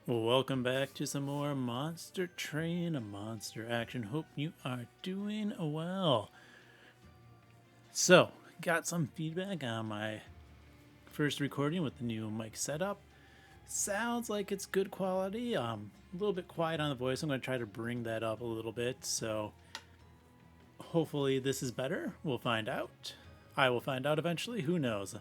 Welcome back to some more Monster Train, Monster Action. Hope you are doing well. So, got some feedback on my first recording with the new mic setup. Sounds like it's good quality. A little bit quiet on the voice. I'm going to try to bring that up a little bit. So, hopefully this is better. We'll find out. I will find out eventually. Who knows?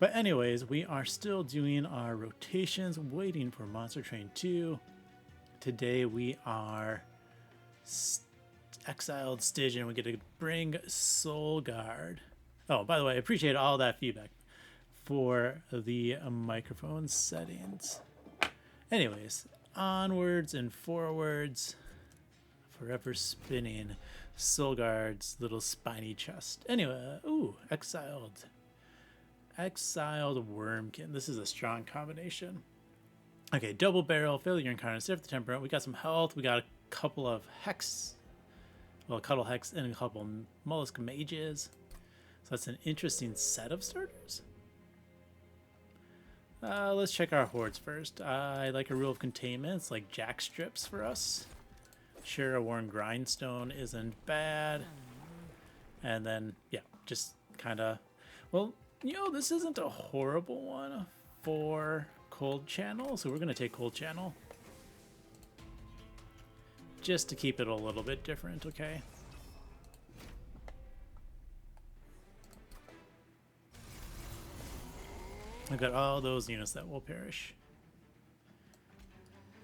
But anyways, we are still doing our rotations, waiting for Monster Train 2. Today we are exiled Stygian. We get to bring Soul Guard. Oh, by the way, I appreciate all that feedback for the microphone settings. Anyways, onwards and forwards, forever spinning Soul Guard's little spiny chest. Anyway, ooh, exiled Wurmkin. This is a strong combination. Okay, double barrel, failure Incarnate, Seraph the Temperant. We got some health. We got a couple of hex. Well, a couple hex and a couple mollusk mages. So that's an interesting set of starters. Let's check our hordes first. I like a rule of containment. Like jack strips for us. Sure, a worn grindstone isn't bad. And then, yeah, just kind of, well, you know, this isn't a horrible one for Cold Channel, so we're going to take Cold Channel. Just to keep it a little bit different, okay? I've got all those units that will perish.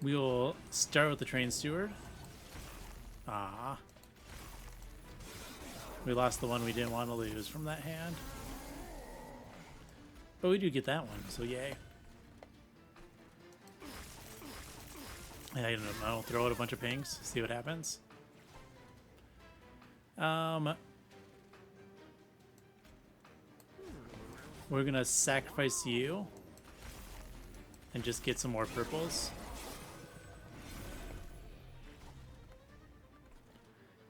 We will start with the Train Steward. Ah. We lost the one we didn't want to lose from that hand. But we do get that one, so yay. Yeah, I don't know. I'll throw out a bunch of pings, see what happens. We're gonna sacrifice you and just get some more purples.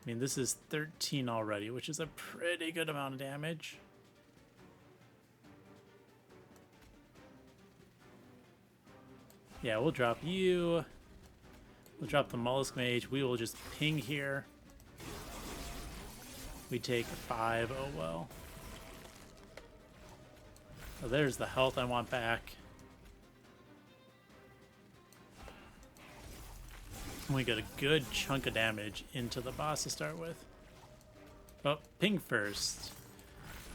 I mean, this is 13 already, which is a pretty good amount of damage. Yeah, we'll drop you. We'll drop the Mollusk Mage. We will just ping here. We take 5. Oh well. Oh, there's the health I want back. We got a good chunk of damage into the boss to start with. Oh, ping first.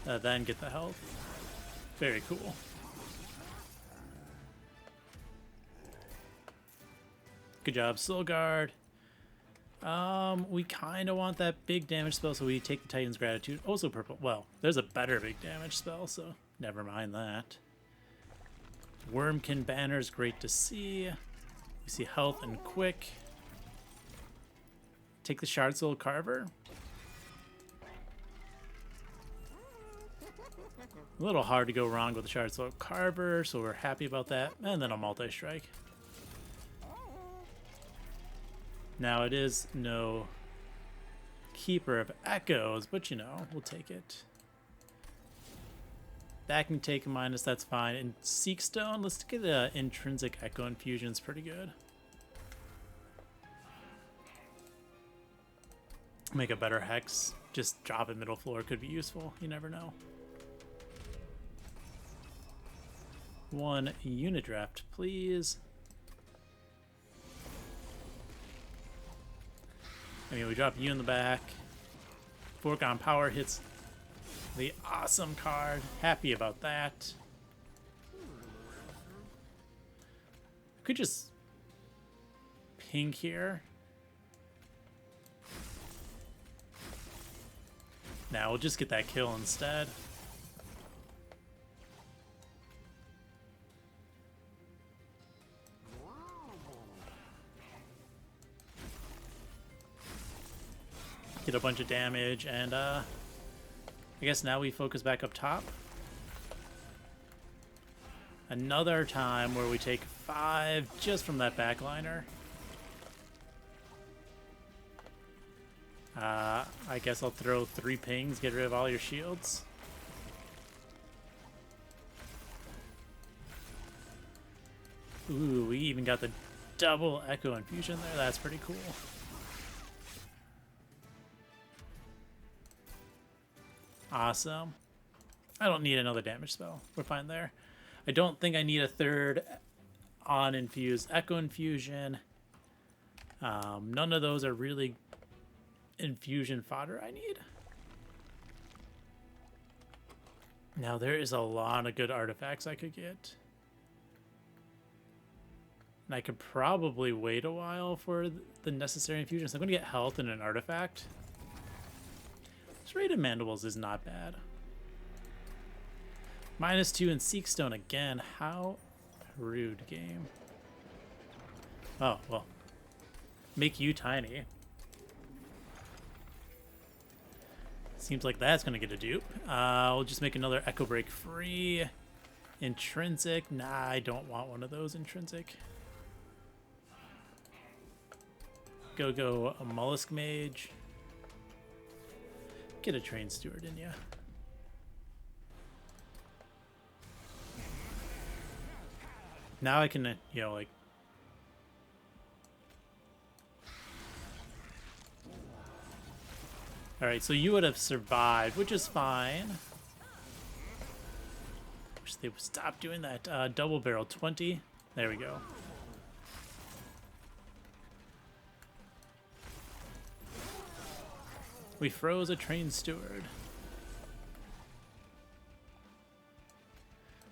Then get the health. Very cool. Good job, Soul Guard. We kind of want that big damage spell, so we take the Titan's Gratitude. Also purple. Well, there's a better big damage spell, so never mind that. Wurmkin Banner's great to see. We see health and quick. Take the Shard Soul Carver. A little hard to go wrong with the Shard Soul Carver, so we're happy about that. And then a multi-strike. Now, it is no Keeper of Echoes, but you know, we'll take it. That can take a minus, that's fine. And Seek Stone, let's get the Intrinsic Echo Infusion's pretty good. Make a better Hex. Just drop it middle floor could be useful, you never know. 1 unit draft, please. I mean, we drop you in the back. Foregone Power hits the awesome card. Happy about that. Could just ping here. Now we'll just get that kill instead. Get a bunch of damage, and I guess now we focus back up top. Another time where we take 5 just from that backliner. I guess I'll throw 3 pings, get rid of all your shields. Ooh, we even got the double Echo Infusion there. That's pretty cool. Awesome. I don't need another damage spell. We're fine there. I don't think I need a third on infused Echo Infusion. None of those are really infusion fodder I need. Now there is a lot of good artifacts I could get. And I could probably wait a while for the necessary infusions. I'm going to get health and an artifact. Serrated Mandibles is not bad. -2 in Seekstone again. How rude, game. Oh, well. Make you tiny. Seems like that's going to get a dupe. We'll just make another Echo Break free. Intrinsic. Nah, I don't want one of those intrinsic. Go a Mollusk Mage. Get a Train Steward in ya. Now I can, you know, like... Alright, so you would have survived, which is fine. Wish they would stop doing that. Double barrel 20. There we go. We froze a Train Steward.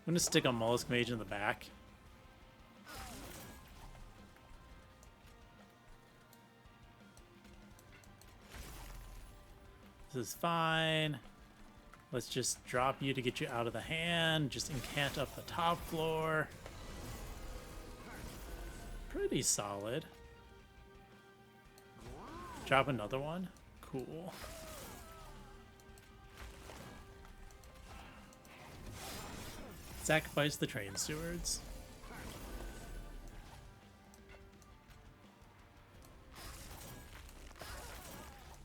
I'm gonna stick a Mollusk Mage in the back. This is fine. Let's just drop you to get you out of the hand. Just incant up the top floor. Pretty solid. Drop another one. Cool. Sacrifice the Train Stewards.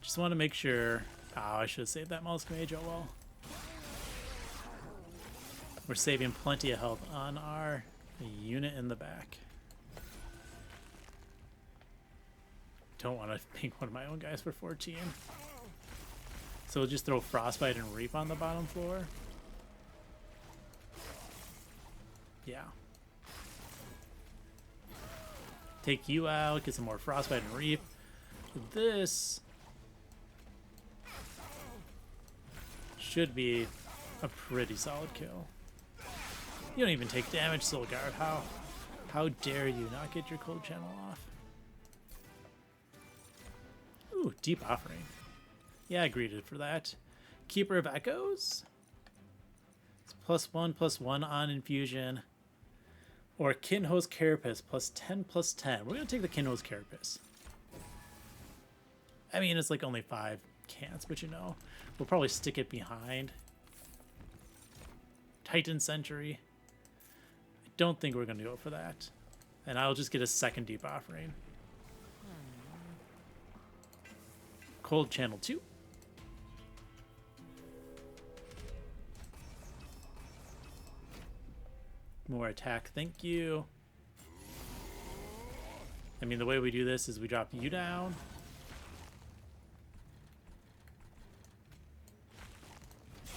Just want to make sure. Oh, I should have saved that Mollusk Mage. Oh well. We're saving plenty of health on our unit in the back. Don't want to make one of my own guys for 14. So we'll just throw Frostbite and Reap on the bottom floor. Yeah. Take you out, get some more Frostbite and Reap. This should be a pretty solid kill. You don't even take damage, Soul Guard. How dare you not get your cold channel off? Ooh, Deep Offering. Yeah, I greeted for that. Keeper of Echoes. It's +1/+1 on infusion. Or Kinho's Carapace, +10/+10. We're going to take the Kinho's Carapace. I mean, it's like only 5 cants, but you know. We'll probably stick it behind Titan Sentry. I don't think we're going to go for that. And I'll just get a second Deep Offering. Cold Channel 2. More attack, thank you. I mean, the way we do this is we drop you down.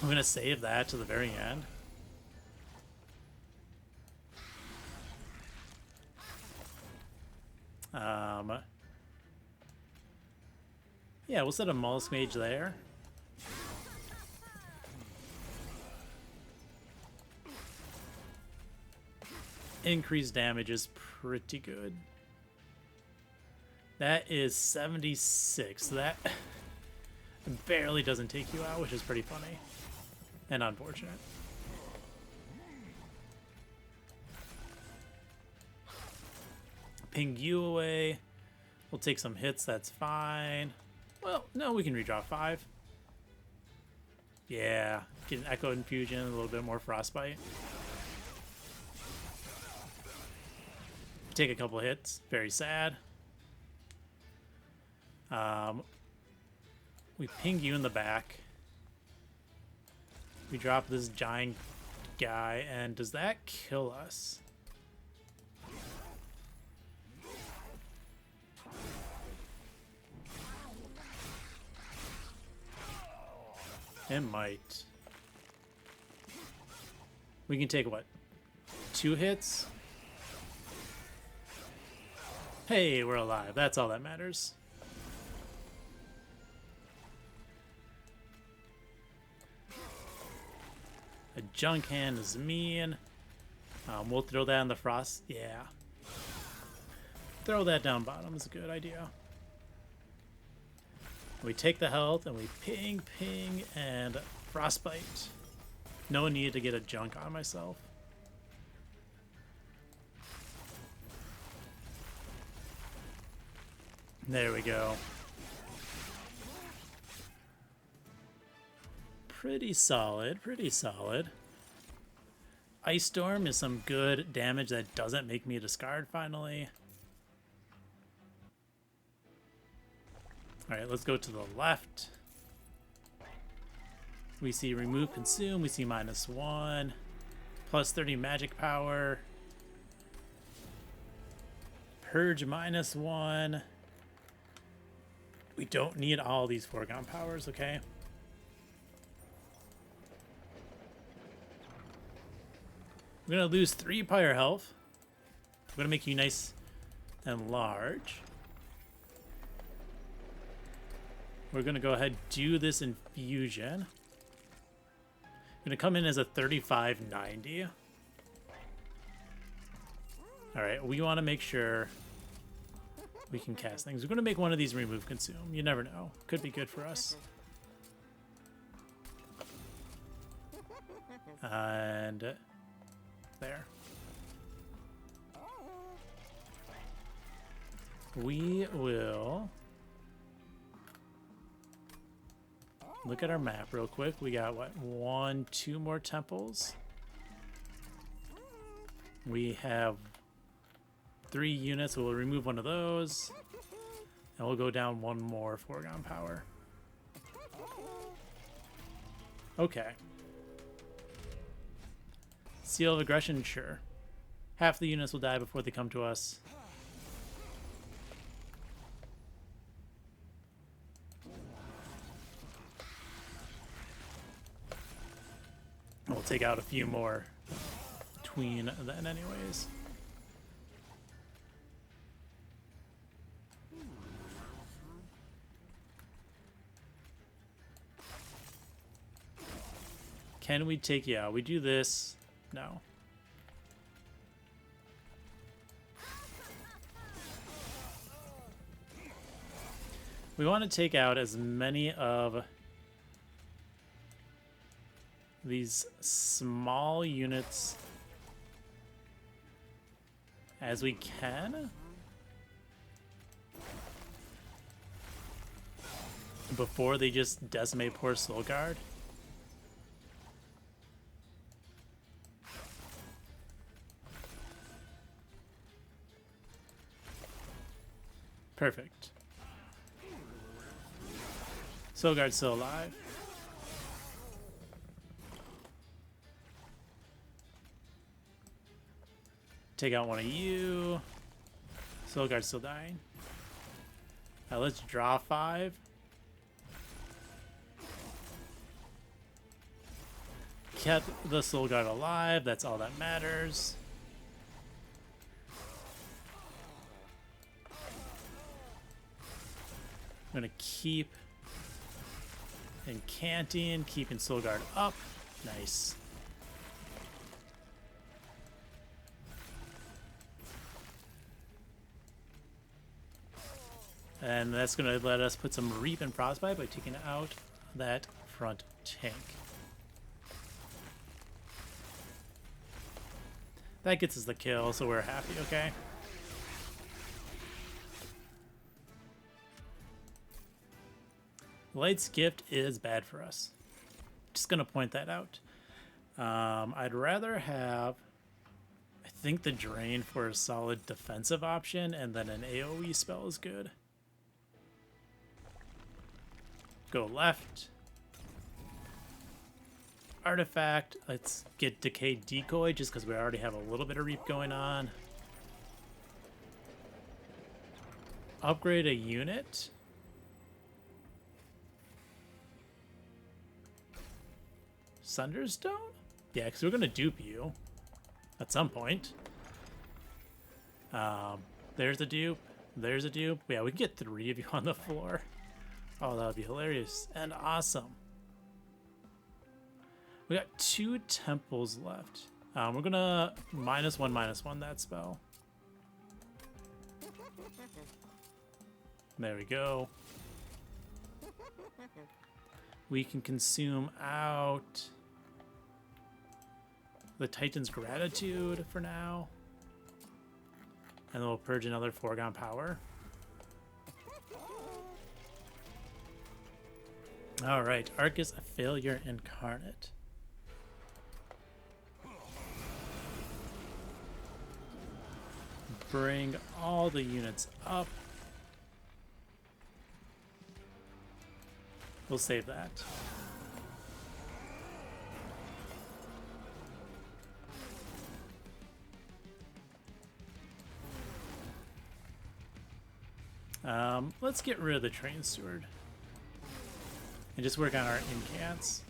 I'm going to save that to the very end. Yeah, we'll set a Mollusk Mage there. Increased damage is pretty good. That is 76. That barely doesn't take you out, which is pretty funny and unfortunate. Ping you away. We'll take some hits, that's fine. Well, no, we can redraw 5. Yeah, get an Echo Infusion, a little bit more Frostbite. Take a couple hits, very sad. We ping you in the back. We drop this giant guy, and does that kill us? It might. We can take, what, 2 hits? Hey, we're alive. That's all that matters. A junk hand is mean. We'll throw that in the frost. Yeah. Throw that down bottom is a good idea. We take the health and we ping, ping, and frostbite. No need to get a junk on myself. There we go. Pretty solid, pretty solid. Ice Storm is some good damage that doesn't make me discard finally. Alright, let's go to the left. We see remove consume, we see -1. Plus 30 magic power. Purge -1. We don't need all these foregone powers, okay? We're gonna lose 3 pyre health. I'm gonna make you nice and large. We're gonna go ahead and do this infusion. I'm gonna come in as a 3590. Alright, we wanna make sure we can cast things. We're gonna make one of these remove consume. You never know. Could be good for us. And there. We will look at our map real quick. We got, what, 1, 2 more temples. We have 3 units. We'll remove one of those. And we'll go down 1 more foregone power. Okay. Seal of aggression, sure. Half the units will die before they come to us. We'll take out a few more between then anyways. Can we take, yeah, we do this. No. We want to take out as many of these small units as we can before they just decimate poor Soul Guard. Perfect. Soul Guard's still alive. Take out one of you. Soul Guard's still dying. Now let's draw 5. Kept the Soul Guard alive. That's all that matters. I'm gonna keep incanting, keeping Soul Guard up. Nice. And that's gonna let us put some Reap and Frostbite by taking out that front tank. That gets us the kill, so we're happy, okay? Light's Gift is bad for us. Just gonna point that out. I'd rather have, I think, the Drain for a solid defensive option, and then an AoE spell is good. Go left. Artifact. Let's get Decayed Decoy just because we already have a little bit of Reap going on. Upgrade a unit. Sunderstone? Yeah, because we're going to dupe you at some point. There's a dupe. There's a dupe. Yeah, we can get 3 of you on the floor. Oh, that would be hilarious and awesome. We got 2 temples left. We're going to -1/-1 that spell. There we go. We can consume out the Titan's Gratitude for now. And then we'll purge another foregone power. Alright, Archus, a failure incarnate. Bring all the units up. We'll save that. Let's get rid of the Train Steward and just work on our incants.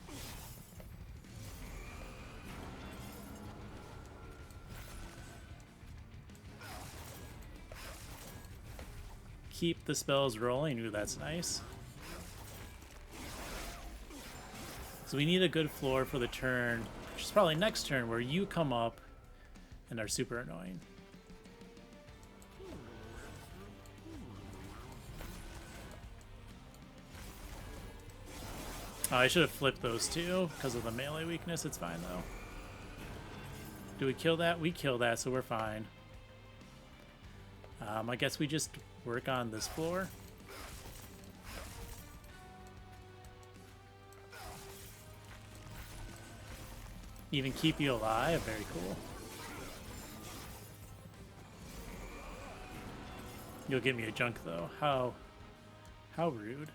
Keep the spells rolling. Ooh, that's nice. So we need a good floor for the turn, which is probably next turn, where you come up and are super annoying. Oh, I should have flipped those two because of the melee weakness. It's fine, though. Do we kill that? We kill that, so we're fine. I guess we just work on this floor. Even keep you alive. Very cool. You'll give me a junk, though. How rude.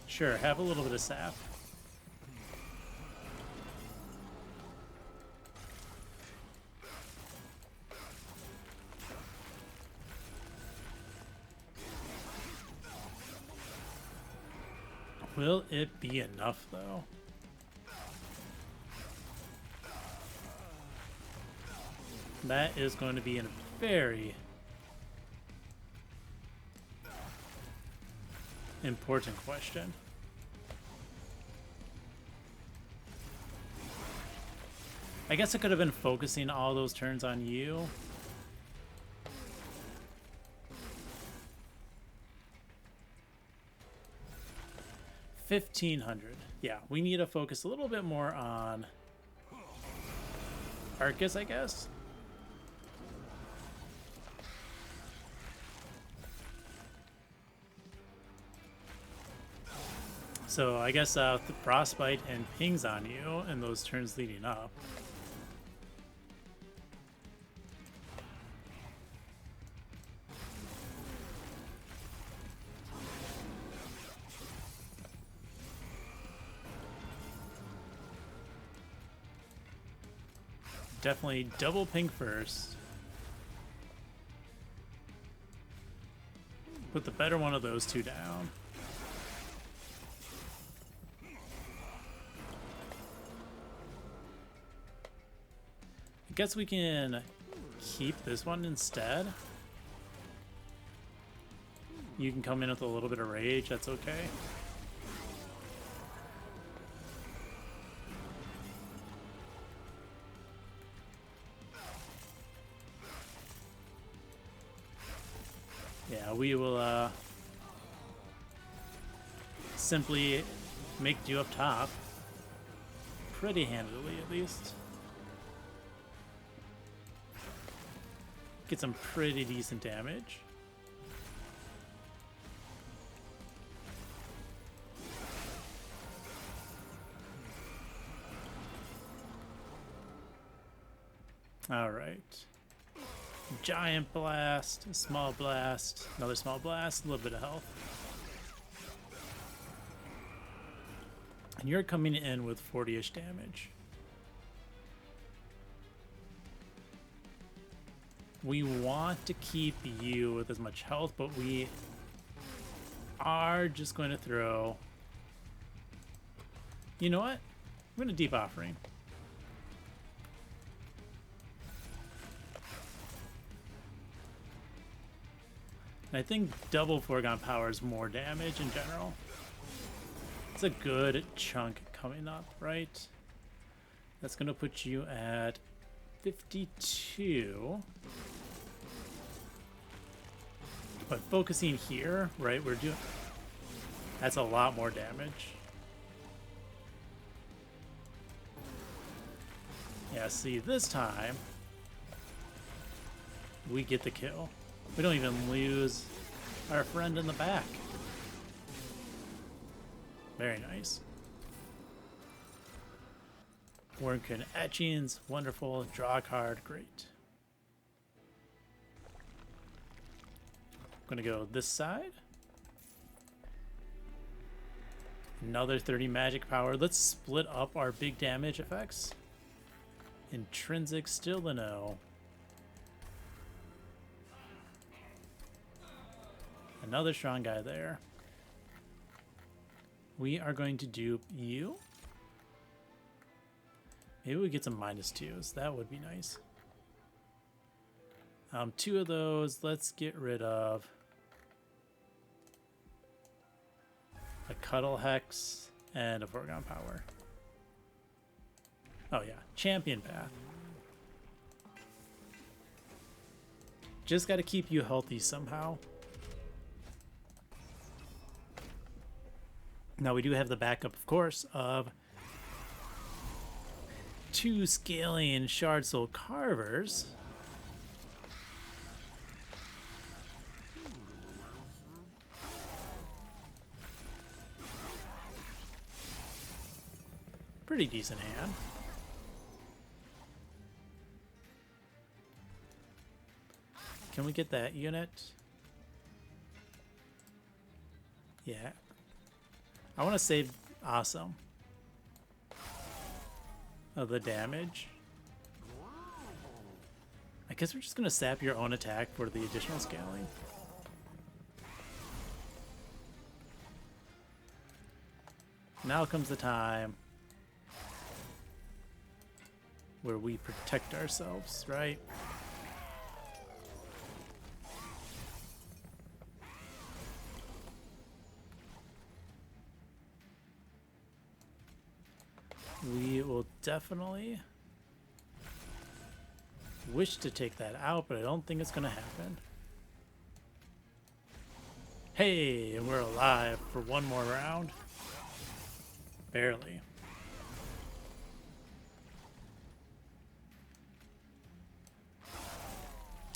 Sure, have a little bit of sap. Will it be enough, though? That is going to be a very important question. I guess I could have been focusing all those turns on you. $1,500. Yeah, we need to focus a little bit more on Archus, I guess. So I guess the Frostbite and pings on you in those turns leading up. Definitely double ping first. Put the better one of those two down. I guess we can keep this one instead. You can come in with a little bit of rage, that's okay. Yeah, we will simply make do up top. Pretty handily, at least. Get some pretty decent damage. All right. Giant blast, small blast, another small blast, a little bit of health. And you're coming in with 40-ish damage. We want to keep you with as much health, but we are just going to throw... You know what? I'm going to Deep Offering. And I think double foregone power is more damage in general. It's a good chunk coming up, right? That's going to put you at 52. But focusing here, right, we're doing... That's a lot more damage. Yeah, see, this time, we get the kill. We don't even lose our friend in the back. Very nice. Wurmkin etchings, wonderful. Draw a card, great. I'm gonna go this side. Another 30 magic power. Let's split up our big damage effects. Intrinsic, still a no. Another strong guy there. We are going to dupe you. Maybe we get some -2s. That would be nice. 2 of those. Let's get rid of a Cuddle Hex and a Foregone Power. Oh yeah, Champion Path. Just got to keep you healthy somehow. Now we do have the backup, of course, of 2 scaling Shard Soul Carvers. Pretty decent hand. Can we get that unit? Yeah. I want to save Awesome of the damage. I guess we're just going to sap your own attack for the additional scaling. Now comes the time where we protect ourselves, right? We will definitely wish to take that out, but I don't think it's going to happen. Hey, and we're alive for one more round. Barely.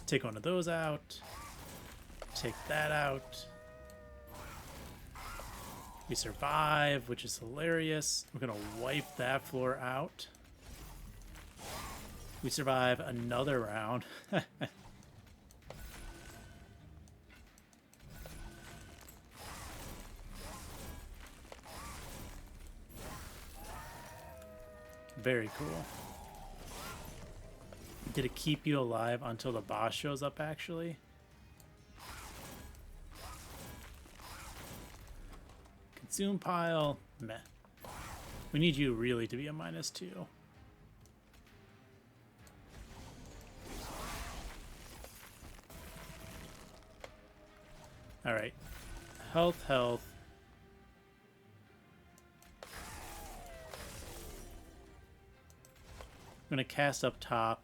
Take one of those out. Take that out. We survive, which is hilarious. We're gonna wipe that floor out. We survive another round. Very cool. Did it keep you alive until the boss shows up, actually? Consume pile, meh. We need you really to be a -2. All right, health. I'm gonna cast up top.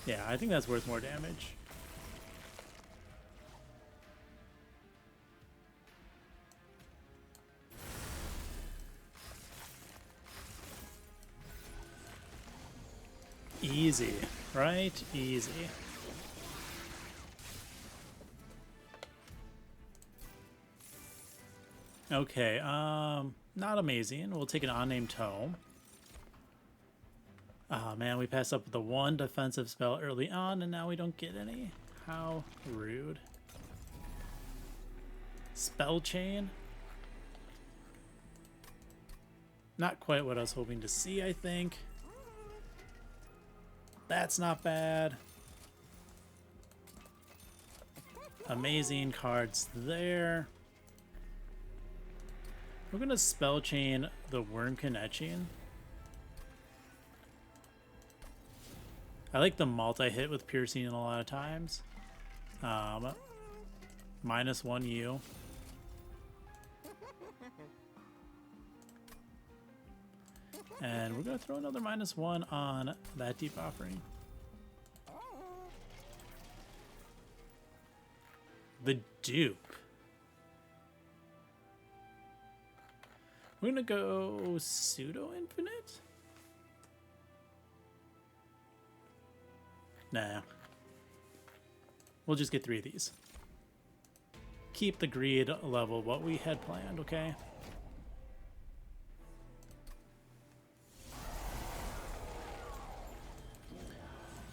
Yeah, I think that's worth more damage. Easy, right? Easy. Okay, not amazing. We'll take an unnamed tome. Oh man, we passed up the 1 defensive spell early on and now we don't get any. How rude. Spell chain. Not quite what I was hoping to see, I think. That's not bad. Amazing cards there. We're going to spell chain the Wurmkin Etching. I like the multi-hit with piercing a lot of times. -1 U. And we're going to throw another -1 on that deep offering. The dupe. We're going to go pseudo-infinite? Nah. We'll just get 3 of these. Keep the greed level what we had planned, okay?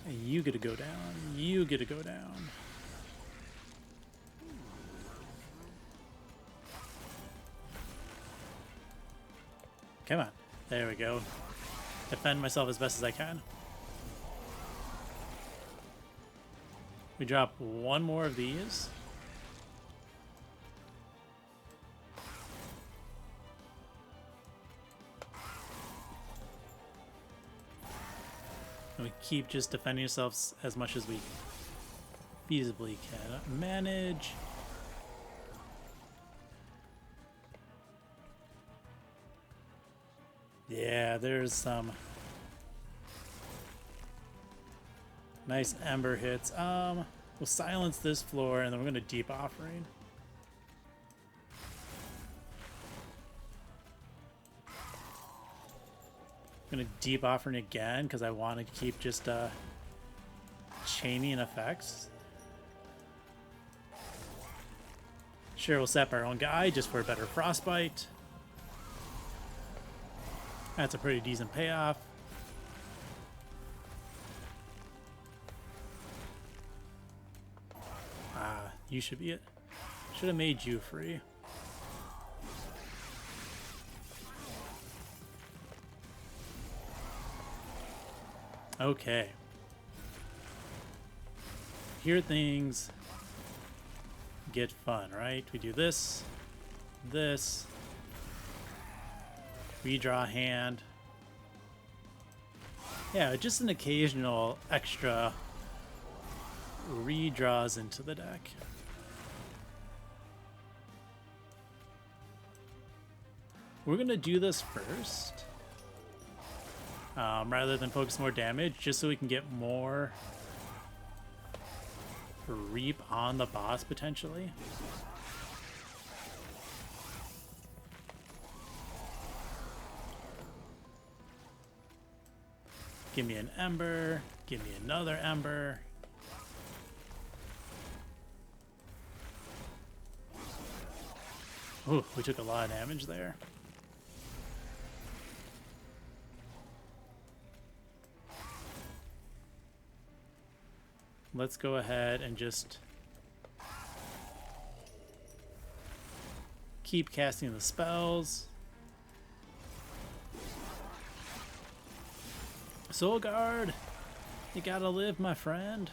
You get to go down. You get to go down. Come on. There we go. Defend myself as best as I can. We drop 1 more of these. And we keep just defending ourselves as much as we feasibly can manage. Yeah, there's some nice ember hits. We'll silence this floor and then we're gonna deep offering. I'm gonna deep offering again because I want to keep just chaining effects. Sure, we'll sap our own guy just for a better frostbite. That's a pretty decent payoff. Ah, you should be it. Should have made you free. Okay. Here things get fun, right? We do this, this. Redraw a hand. Yeah, just an occasional extra redraws into the deck. We're gonna do this first, rather than focus more damage, just so we can get more reap on the boss potentially. Give me an ember. Give me another ember. Ooh, we took a lot of damage there. Let's go ahead and just keep casting the spells. Soul Guard, you gotta live, my friend.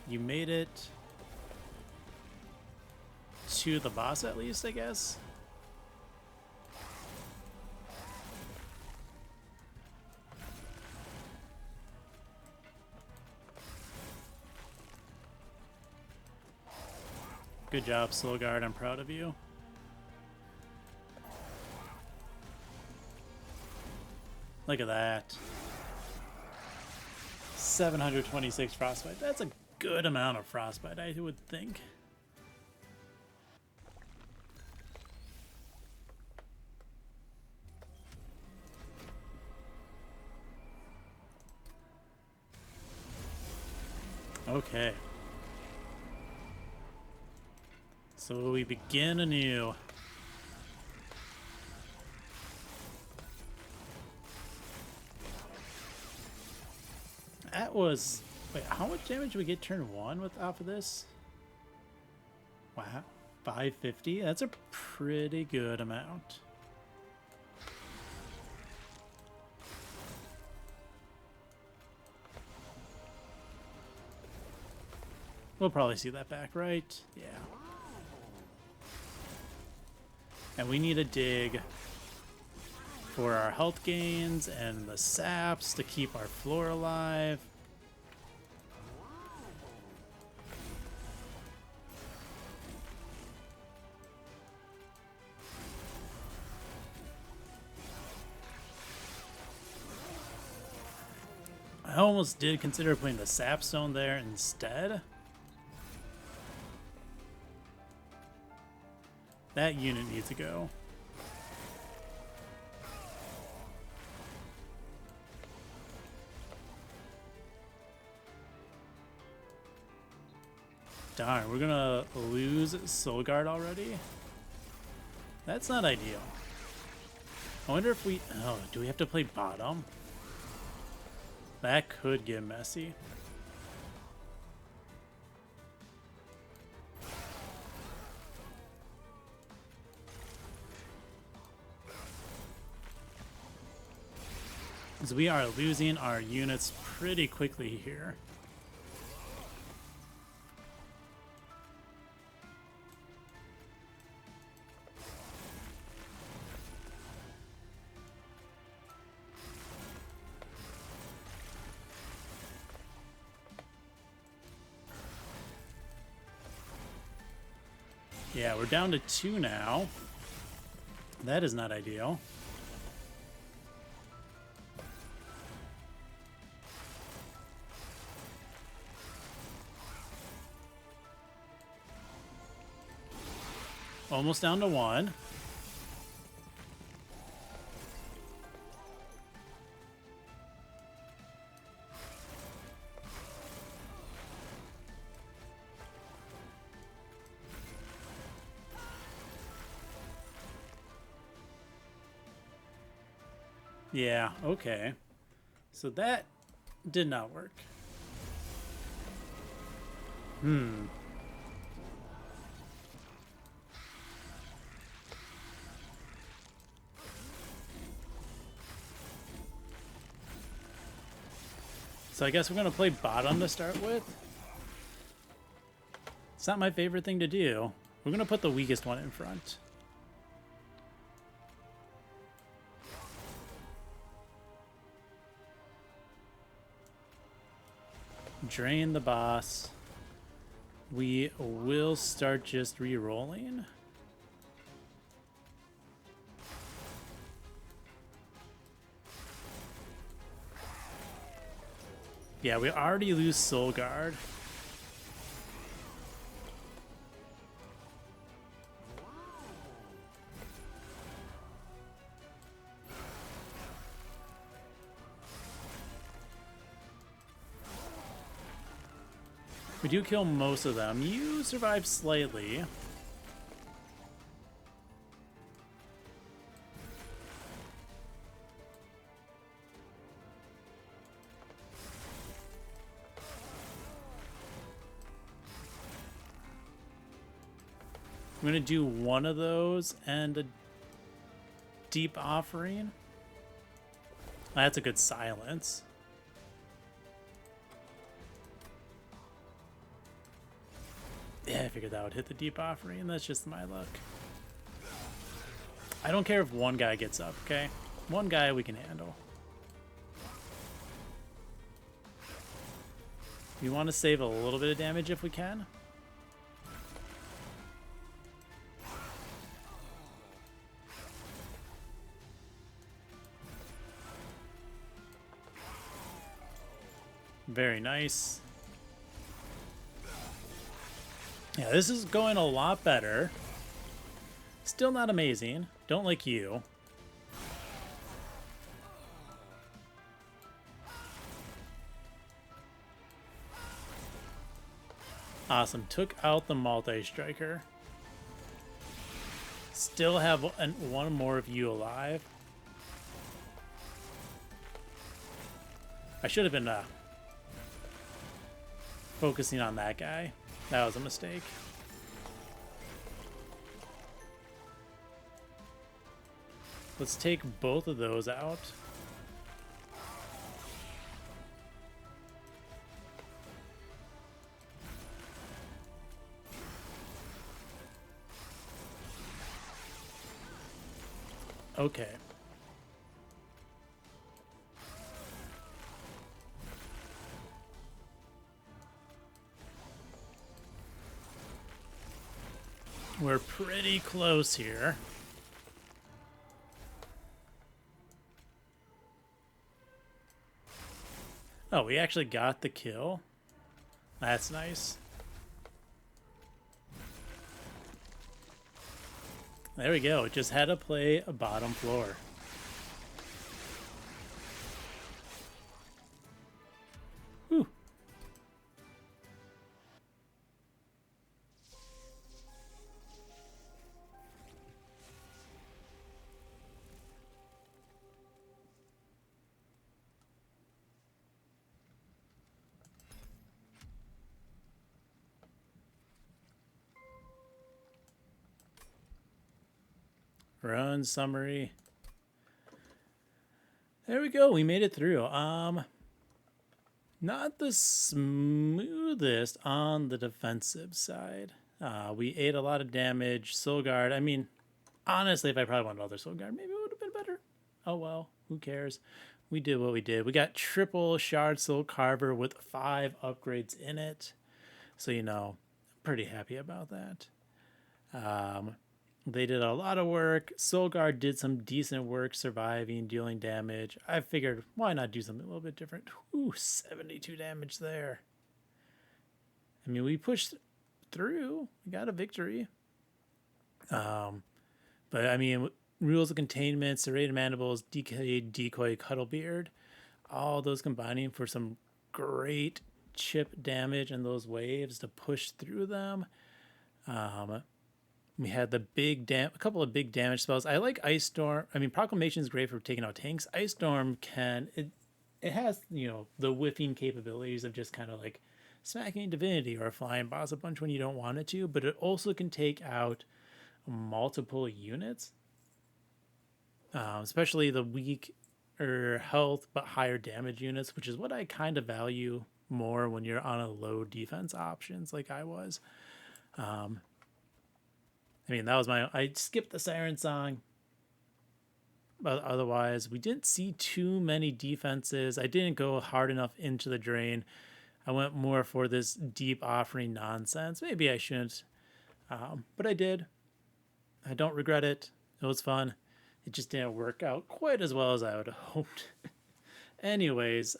You made it to the boss at least, I guess. Good job, Soul Guard. I'm proud of you. Look at that. 726 frostbite. That's a good amount of frostbite, I would think. Okay. So we begin anew. That was... Wait, how much damage do we get turn 1 with off of this? Wow. 550. That's a pretty good amount. We'll probably see that back, right? Yeah. And we need a dig for our health gains and the saps to keep our floor alive. I almost did consider putting the sap stone there instead. That unit needs to go. Darn, we're gonna lose Soul Guard already? That's not ideal. I wonder if we... Oh, do we have to play bottom? That could get messy. Because we are losing our units pretty quickly here. Yeah, we're down to 2 now. That is not ideal. Almost down to 1. Yeah, okay. So that did not work. So I guess we're going to play bottom to start with. It's not my favorite thing to do. We're going to put the weakest one in front. Drain the boss. We will start just re-rolling. Yeah, we already lose Soul Guard. We do kill most of them. You survive slightly. I'm going to do one of those and a deep offering. That's a good silence. Yeah, I figured that would hit the deep offering. That's just my luck. I don't care if one guy gets up, okay? One guy we can handle. We want to save a little bit of damage if we can. Very nice. Yeah, this is going a lot better. Still not amazing. Don't like you. Awesome. Took out the multi-striker. Still have one more of you alive. I should have been focusing on that guy. That was a mistake. Let's take both of those out. Okay. We're pretty close here. Oh, we actually got the kill. That's nice. There we go. Just had to play a bottom floor. Whew. Run summary. There we go. We made it through. Not the smoothest on the defensive side. We ate a lot of damage. Soul Guard. I mean, honestly, if I probably wanted another Soul Guard, maybe it would have been better. Oh well, who cares? We did what we did. We got triple Shard Soul Carver with 5 upgrades in it. So, you know, pretty happy about that. They did a lot of work. Soul Guard did some decent work surviving, dealing damage. I figured, why not do something a little bit different? Ooh, 72 damage there. I mean, we pushed through. We got a victory. But, I mean, Rules of Containment, Serrated Mandibles, Decayed Decoy, Cuddlebeard, all those combining for some great chip damage in those waves to push through them. We had the a couple of big damage spells. I like Ice Storm. I mean, Proclamation is great for taking out tanks. Ice Storm it has, you know, the whiffing capabilities of just kind of like smacking Divinity or flying boss a bunch when you don't want it to, but it also can take out multiple units, especially the weak or health but higher damage units, which is what I kind of value more when you're on a low defense options like I was. I mean, that was I skipped the Siren Song, but otherwise we didn't see too many defenses. I didn't go hard enough into the drain. I went more for this deep offering nonsense. Maybe I shouldn't, but I did. I don't regret it. It was fun. It just didn't work out quite as well as I would have hoped. Anyways,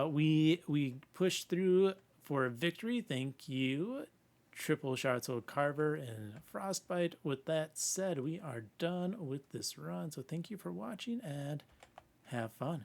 we pushed through for a victory. Thank you, Triple Shard Soul Carver and Frostbite. With that said, we are done with this run. So thank you for watching and have fun.